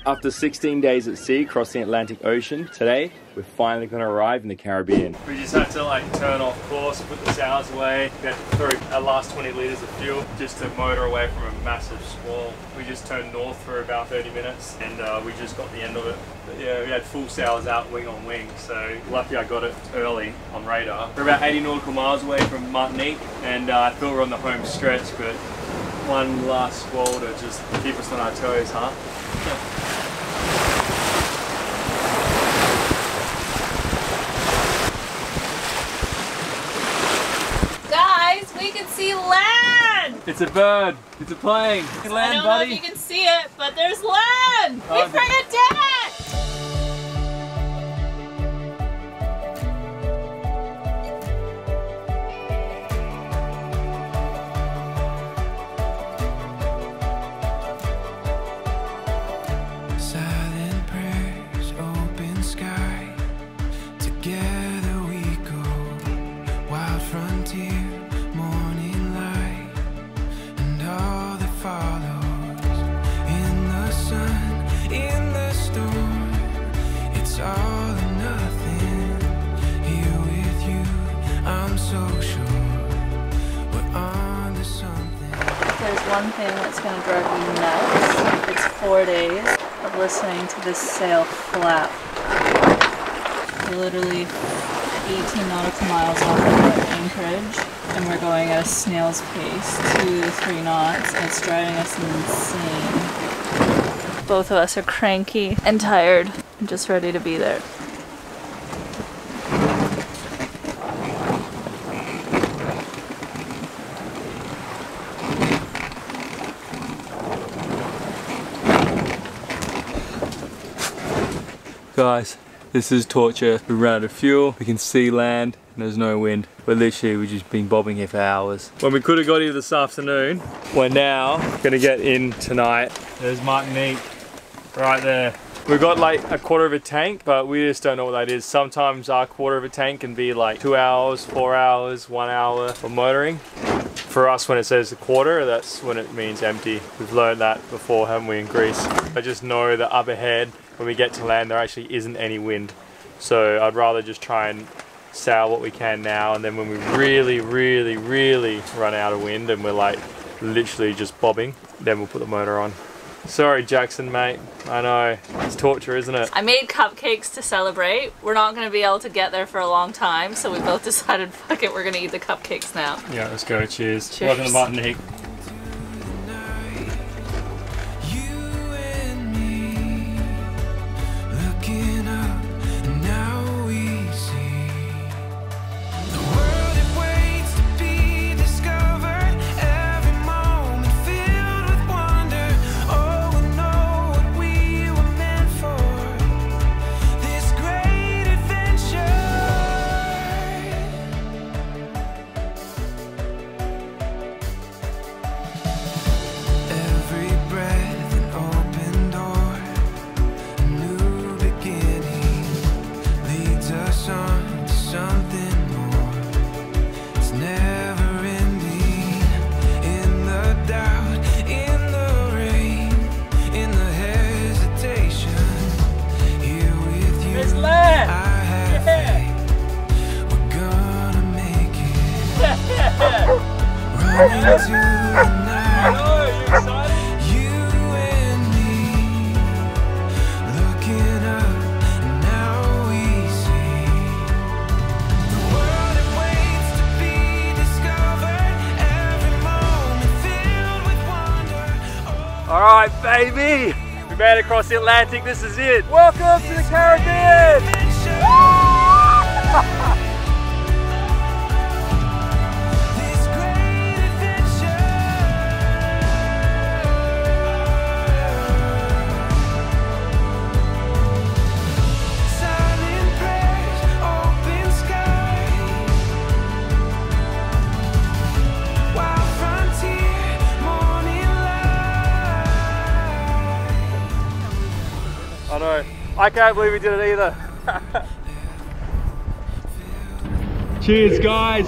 After 16 days at sea crossing the Atlantic Ocean, today we're finally going to arrive in the Caribbean. We just had to like turn off course, put the sails away, get through our last 20 litres of fuel just to motor away from a massive squall. We just turned north for about 30 minutes and we just got the end of it. But yeah, we had full sails out, wing on wing, so lucky I got it early on radar. We're about 80 nautical miles away from Martinique and I thought we're on the home stretch, but one last squall to just keep us on our toes, huh? Guys, we can see land! It's a bird. It's a plane. Land, I don't buddy. know if you can see it, but there's land! Oh, we friggin' did it! One thing that's going to drive you nuts. It's 4 days of listening to this sail flap. Literally 18 nautical miles off of Anchorage, and we're going at a snail's pace, 2 to 3 knots, and it's driving us insane. Both of us are cranky and tired and just ready to be there. Guys, this is torture. We ran out of fuel, we can see land, and there's no wind. We've just been bobbing here for hours. When we could have got here this afternoon, we're now gonna get in tonight. There's Martinique, right there. We've got like a quarter of a tank, but we just don't know what that is. Sometimes our quarter of a tank can be like 2 hours, 4 hours, 1 hour of motoring. For us, when it says a quarter, that's when it means empty. We've learned that before, haven't we, in Greece? I just know that up ahead, when we get to land, there actually isn't any wind. So I'd rather just try and sail what we can now, and then when we really run out of wind and we're like literally just bobbing, then we'll put the motor on. Sorry, Jackson, mate. I know. It's torture, isn't it? I made cupcakes to celebrate. We're not going to be able to get there for a long time, so we both decided, fuck it, we're going to eat the cupcakes now. Yeah, let's go. Cheers. Cheers. Welcome to Martinique. Alright, baby! We made it across the Atlantic, this is it! Welcome to the Caribbean! I know. I can't believe we did it either. Cheers, guys.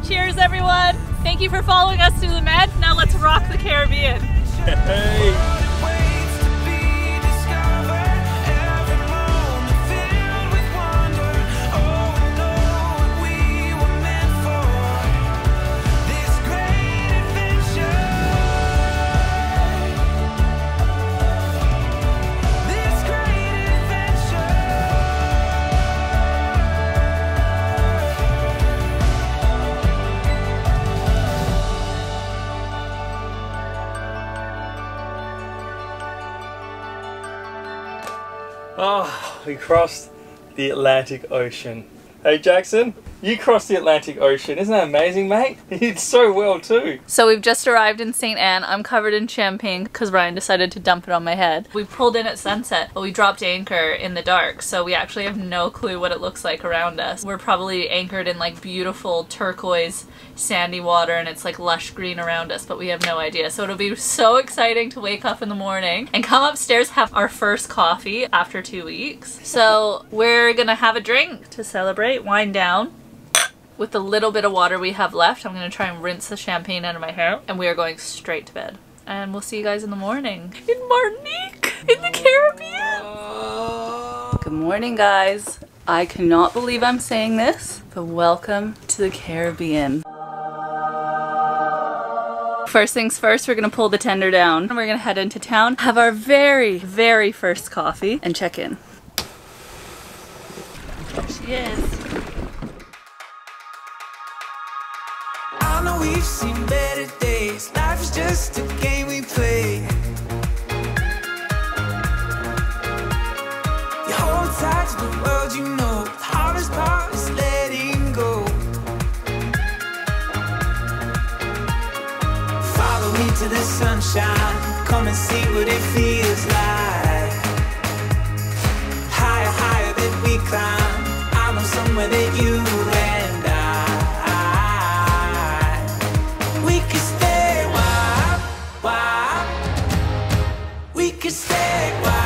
Cheers, everyone. Thank you for following us through the Med. Now let's rock the Caribbean. Hey. Oh, we crossed the Atlantic Ocean. Hey Jackson, you crossed the Atlantic Ocean. Isn't that amazing, mate? You did so well too. So we've just arrived in St. Anne. I'm covered in champagne because Ryan decided to dump it on my head. We pulled in at sunset, but we dropped anchor in the dark, so we actually have no clue what it looks like around us. We're probably anchored in like beautiful turquoise sandy water and it's like lush green around us, but we have no idea. So it'll be so exciting to wake up in the morning and come upstairs, have our first coffee after 2 weeks. So we're gonna have a drink to celebrate, wind down. With the little bit of water we have left, I'm gonna try and rinse the champagne out of my hair, and we are going straight to bed. And we'll see you guys in the morning. In Martinique, in the Caribbean. Good morning, guys. I cannot believe I'm saying this, but welcome to the Caribbean. First things first, we're gonna pull the tender down and we're gonna head into town, have our very, very first coffee, and check in. There she is. I know we've seen better days. Life is just a game we play. You hold tight to the world you know. The hardest part is letting go. Follow me to the sunshine. Come and see what it feels like. Higher, higher than we climb. I know somewhere that you and I. We could stay why? We could stay why?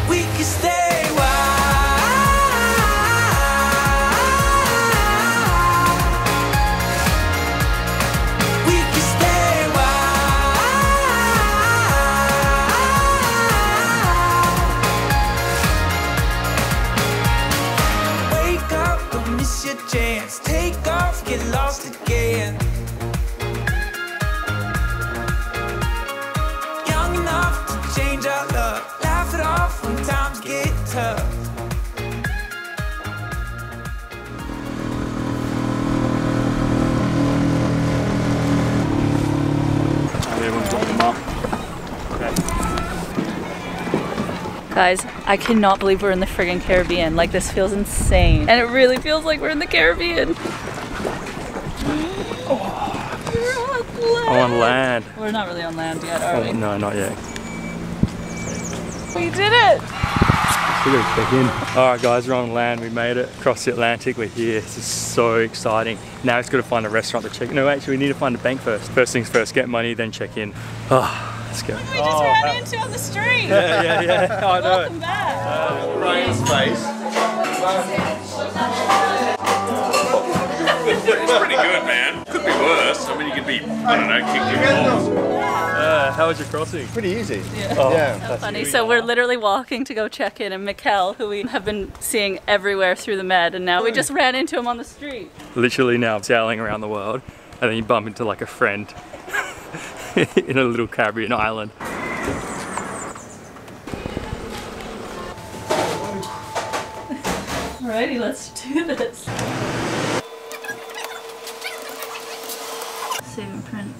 We could stay why? We could stay why? Wake up, don't miss your chance. Take off, get lost again. Young enough to change our love. Laugh it off when times get tough. Everyone's got them up. Guys, I cannot believe we're in the friggin' Caribbean. Like, this feels insane. And it really feels like we're in the Caribbean. I'm on land. We're not really on land yet, are we? No, not yet. We did it! We gotta check in. Alright guys, we're on land, we made it. Across the Atlantic, we're here. This is so exciting. Now it's gotta find a restaurant to check in. No, actually we need to find a bank first. First things first, get money, then check in. Oh, let's go. We just ran into on the street! Yeah, I know. Welcome back! Ryan's face. It's pretty good, man. Could be worse. I mean, you could be, I don't know, kicked in the balls. How was your crossing? Pretty easy. Oh, Yeah. So funny. So we're literally walking to go check in, and Mikkel, who we have been seeing everywhere through the Med, and now we just ran into him on the street. Literally now sailing around the world, and then you bump into like a friend in a little Caribbean island. Alrighty, let's do this. Save and print.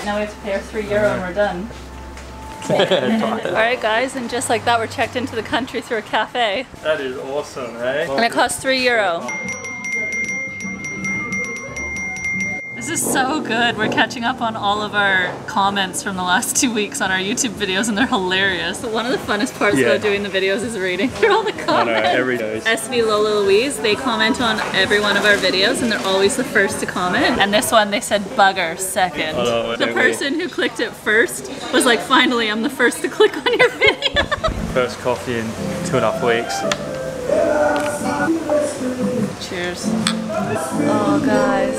Now we have to pay our €3 and we're done. Alright guys, and just like that we're checked into the country through a cafe. That is awesome, eh? And it costs €3. This is so good. We're catching up on all of our comments from the last 2 weeks on our YouTube videos and they're hilarious. One of the funnest parts about doing the videos is reading through all the comments. I know, every day. SV Lola Louise, they comment on every one of our videos and they're always the first to comment. And this one they said bugger second. Oh, the person who clicked it first was like, finally I'm the first to click on your video. First coffee in 2.5 weeks. Cheers. Oh guys.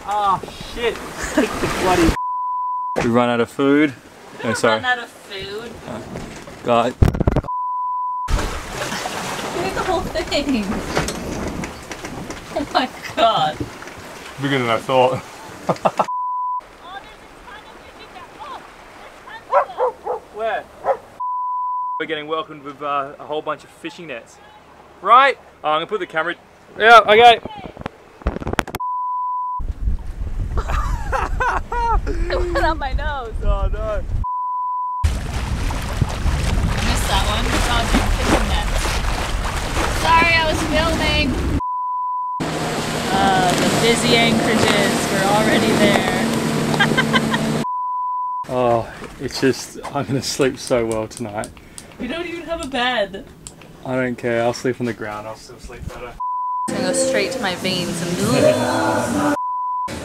Oh shit! Take the bloody. We run out of food. No, sorry. Run out of food. God. You ate the whole thing. Oh my god. Bigger than I thought. Where? We're getting welcomed with a whole bunch of fishing nets. Right? Oh, I'm gonna put the camera. Yeah, okay. It went up my nose. Oh no. Missed that one. Dodging fishing nets. Sorry, I was filming. The busy anchorages. We're already there. Oh, it's just, I'm gonna sleep so well tonight. We don't even have a bed. I don't care, I'll sleep on the ground, I'll still sleep better. I'm gonna go straight to my veins and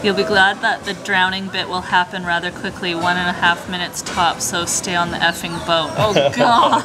you'll be glad that the drowning bit will happen rather quickly, 1.5 minutes tops, so stay on the effing boat. Oh god!